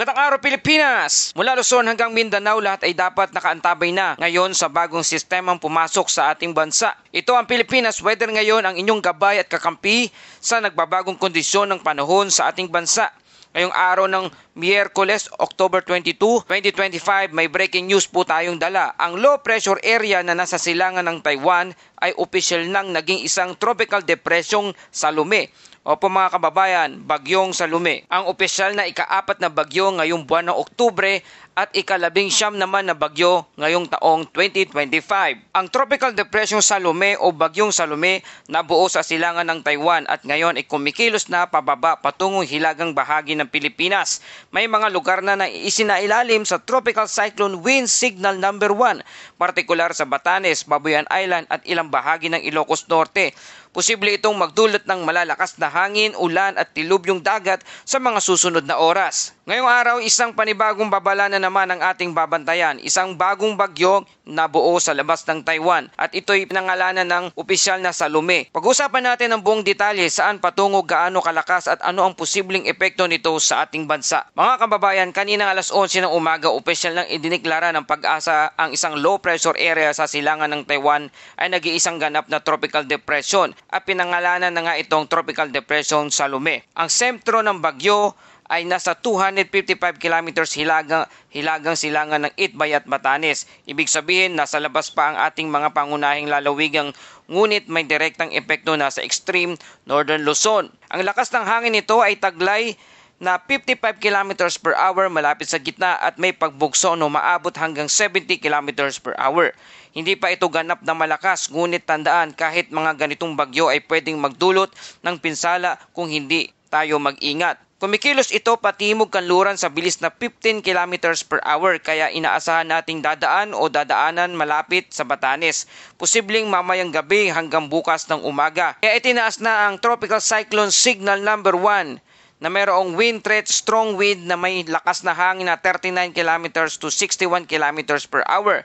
Magandang araw Pilipinas! Mula Luzon hanggang Mindanao, lahat ay dapat nakaantabay na ngayon sa bagong sistemang pumasok sa ating bansa. Ito ang Pilipinas Weather ngayon, ang inyong gabay at kakampi sa nagbabagong kondisyon ng panahon sa ating bansa. Ngayong araw ng Miyerkules, October 22, 2025, may breaking news po tayong dala. Ang low pressure area na nasa silangan ng Taiwan ay opisyal nang naging isang tropical depression Salome. Opo mga kababayan, bagyong Salome. Ang opisyal na ika-4 na bagyo ngayong buwan ng Oktubre at ika-19 naman na bagyo ngayong taong 2025. Ang Tropical Depression Salome o Bagyong Salome nabuo sa silangan ng Taiwan at ngayon ay kumikilos na pababa patungong hilagang bahagi ng Pilipinas. May mga lugar na isinailalim sa Tropical Cyclone Wind Signal number 1, partikular sa Batanes, Babuyan Island at ilang bahagi ng Ilocos Norte. Posible itong magdulot ng malalakas na hangin, ulan at tilubyong dagat sa mga susunod na oras. Ngayong araw, isang panibagong babala na naman ang ating babantayan. Isang bagong bagyo na buo sa labas ng Taiwan at ito'y pinangalanan ng opisyal na Salome. Pag-usapan natin ang buong detalye saan patungo, gaano kalakas at ano ang posibleng epekto nito sa ating bansa. Mga kababayan, kanina alas 11 ng umaga, opisyal nang idiniklara ng Pag-asa ang isang low pressure area sa silangan ng Taiwan ay nag-iisang ganap na tropical depression at pinangalanan na nga itong Tropical Depression Salome. Ang sentro ng bagyo ay nasa 255 kilometers hilagang silangan ng Itbay at Batanes. Ibig sabihin, nasa labas pa ang ating mga pangunahing lalawigang, ngunit may direktang epekto na sa extreme northern Luzon. Ang lakas ng hangin nito ay taglay na 55 kilometers per hour malapit sa gitna at may pagbugso na umaabot hanggang 70 kilometers per hour. Hindi pa ito ganap na malakas, ngunit tandaan, kahit mga ganitong bagyo ay pwedeng magdulot ng pinsala kung hindi tayo mag-ingat. Kumikilos ito patimog kanluran sa bilis na 15 kilometers per hour, kaya inaasahan nating dadaan o dadaanan malapit sa Batanes. Posibleng mamayang gabi hanggang bukas ng umaga. Kaya itinaas na ang Tropical Cyclone Signal number 1 na mayroong wind threat, strong wind na may lakas na hangin na 39 kilometers to 61 kilometers per hour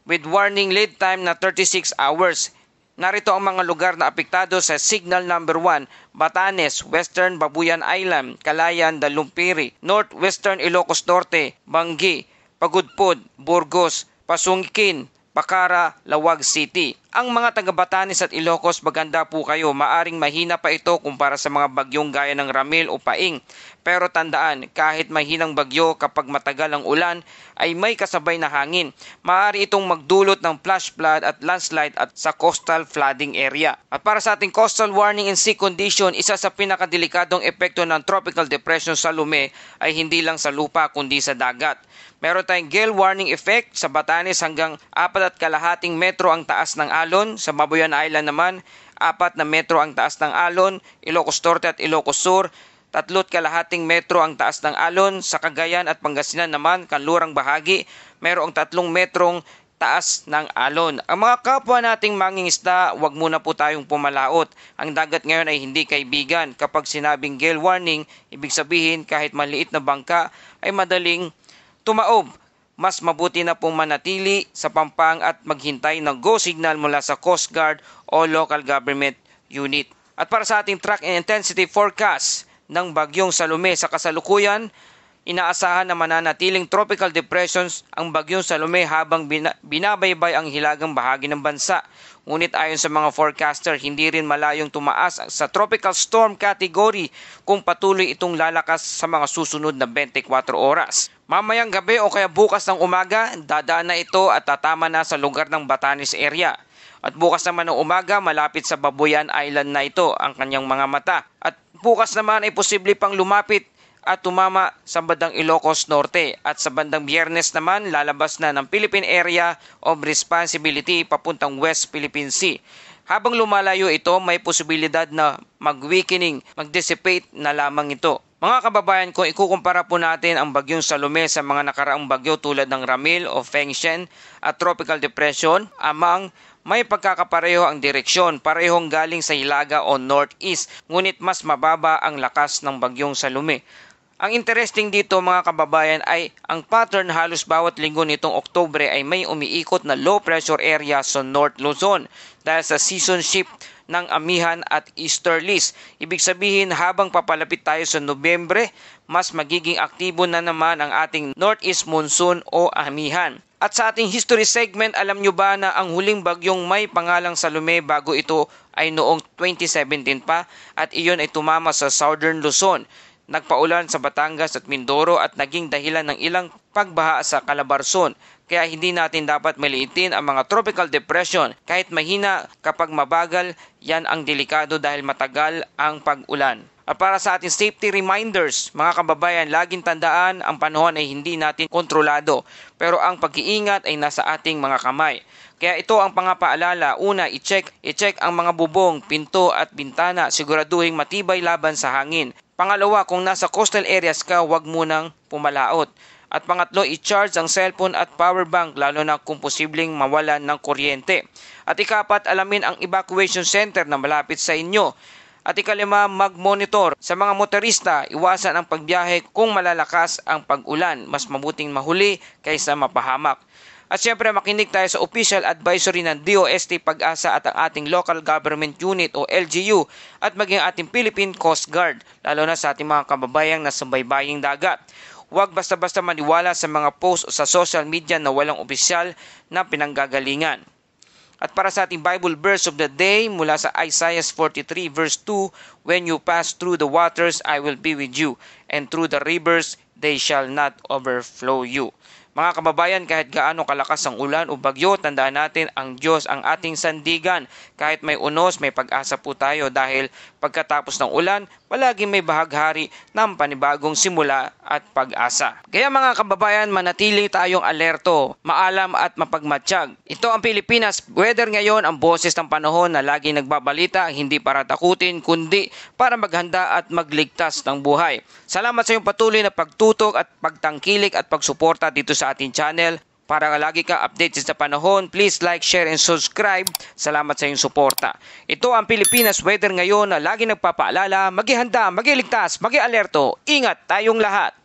with warning lead time na 36 hours. Narito ang mga lugar na apektado sa Signal number 1, Batanes, Western Babuyan Island, Calayan, Dalumpiri, Northwestern Ilocos Norte, Bangi, Pagudpud, Burgos, Pasungkin, Bacara, Lawag City. Ang mga taga Batanes at Ilocos, maganda po kayo. Maaring mahina pa ito kumpara sa mga bagyong gaya ng Ramil o Paing. Pero tandaan, kahit mahinang bagyo, kapag matagal ang ulan ay may kasabay na hangin. Maaari itong magdulot ng flash flood at landslide at sa coastal flooding area. At para sa ating coastal warning and sea condition, isa sa pinakadelikadong epekto ng Tropical Depression Salome ay hindi lang sa lupa kundi sa dagat. Meron tayong gale warning effect sa Batanes hanggang 4.5 metro ang taas ng alon. Sa Babuyan Island naman, 4 na metro ang taas ng alon. Ilocos Norte at Ilocos Sur, 3.5 metro ang taas ng alon. Sa Cagayan at Pangasinan naman, kanlurang bahagi, merong 3 metrong taas ng alon. Ang mga kapwa nating mangingisda, wag muna po tayong pumalaot. Ang dagat ngayon ay hindi kaibigan. Kapag sinabing gale warning, ibig sabihin kahit maliit na bangka ay madaling tumaob. Mas mabuti na pong manatili sa pampang at maghintay ng go signal mula sa Coast Guard o local government unit. At para sa ating track and intensity forecast ng Bagyong Salome sa kasalukuyan, inaasahan na mananatiling tropical depressions ang Bagyong Salome habang binabaybay ang hilagang bahagi ng bansa. Ngunit ayon sa mga forecaster, hindi rin malayong tumaas sa tropical storm category kung patuloy itong lalakas sa mga susunod na 24 oras. Mamayang gabi o kaya bukas ng umaga, dadaan na ito at tatama na sa lugar ng Batanes area. At bukas naman ng umaga, malapit sa Babuyan Island na ito ang kanyang mga mata. At bukas naman ay posible pang lumapit at tumama sa bandang Ilocos Norte. At sa bandang Biyernes naman, lalabas na ng Philippine Area of Responsibility papuntang West Philippine Sea. Habang lumalayo ito, may posibilidad na mag-weakening, mag-dissipate na lamang ito. Mga kababayan, kung ikukumpara po natin ang Bagyong Salome sa mga nakaraang bagyo tulad ng Ramil o Fengshen at Tropical Depression, amang may pagkakapareho ang direksyon, parehong galing sa hilaga o northeast, ngunit mas mababa ang lakas ng Bagyong Salome. Ang interesting dito mga kababayan ay ang pattern halos bawat linggo nitong Oktubre ay may umiikot na low pressure area sa North Luzon dahil sa season shift ng amihan at easterlies. Ibig sabihin habang papalapit tayo sa Nobyembre, mas magiging aktibo na naman ang ating northeast monsoon o amihan. At sa ating history segment, alam nyo ba na ang huling bagyong may pangalang Salome bago ito ay noong 2017 pa at iyon ay tumama sa Southern Luzon. Nagpaulan sa Batangas at Mindoro at naging dahilan ng ilang pagbaha sa Calabarzon. Kaya hindi natin dapat maliitin ang mga tropical depression. Kahit mahina, kapag mabagal, yan ang delikado dahil matagal ang pag-ulan. At para sa ating safety reminders, mga kababayan, laging tandaan ang panahon ay hindi natin kontrolado. Pero ang pag-iingat ay nasa ating mga kamay. Kaya ito ang pangapaalala. Una, i-check ang mga bubong, pinto at bintana. Siguraduhin matibay laban sa hangin. Pangalawa, kung nasa coastal areas ka, huwag munang pumalaot. At pangatlo, i-charge ang cellphone at power bank lalo na kung posibleng mawalan ng kuryente. At ikapat, alamin ang evacuation center na malapit sa inyo. At ikalima, mag-monitor. Sa mga motorista, iwasan ang pagbiyahe kung malalakas ang pag-ulan. Mas mabuting mahuli kaysa mapahamak. At syempre makinig tayo sa official advisory ng DOST Pag-asa at ang ating local government unit o LGU at maging ating Philippine Coast Guard, lalo na sa ating mga kababayang nasa baybaying dagat. Huwag basta-basta maniwala sa mga post sa social media na walang opisyal na pinanggagalingan. At para sa ating Bible verse of the day mula sa Isaiah 43 verse 2, "When you pass through the waters, I will be with you, and through the rivers, they shall not overflow you." Mga kababayan, kahit gaano kalakas ang ulan o bagyo, tandaan natin ang Diyos ang ating sandigan. Kahit may unos, may pag-asa po tayo dahil pagkatapos ng ulan, palaging may bahaghari ng panibagong simula at pag-asa. Kaya mga kababayan, manatili tayong alerto, maalam at mapagmatsyag. Ito ang Pilipinas Weather ngayon, ang boses ng panahon na laging nagbabalita, hindi para takutin, kundi para maghanda at magligtas ng buhay. Salamat sa iyong patuloy na pagtutok at pagtangkilik at pagsuporta dito sa ating channel. Para lagi ka updated sa panahon, please like, share, and subscribe. Salamat sa iyong suporta. Ito ang Pilipinas Weather ngayon na lagi nagpapaalala, maghihanda, magiligtas, mag-alerto. Ingat tayong lahat!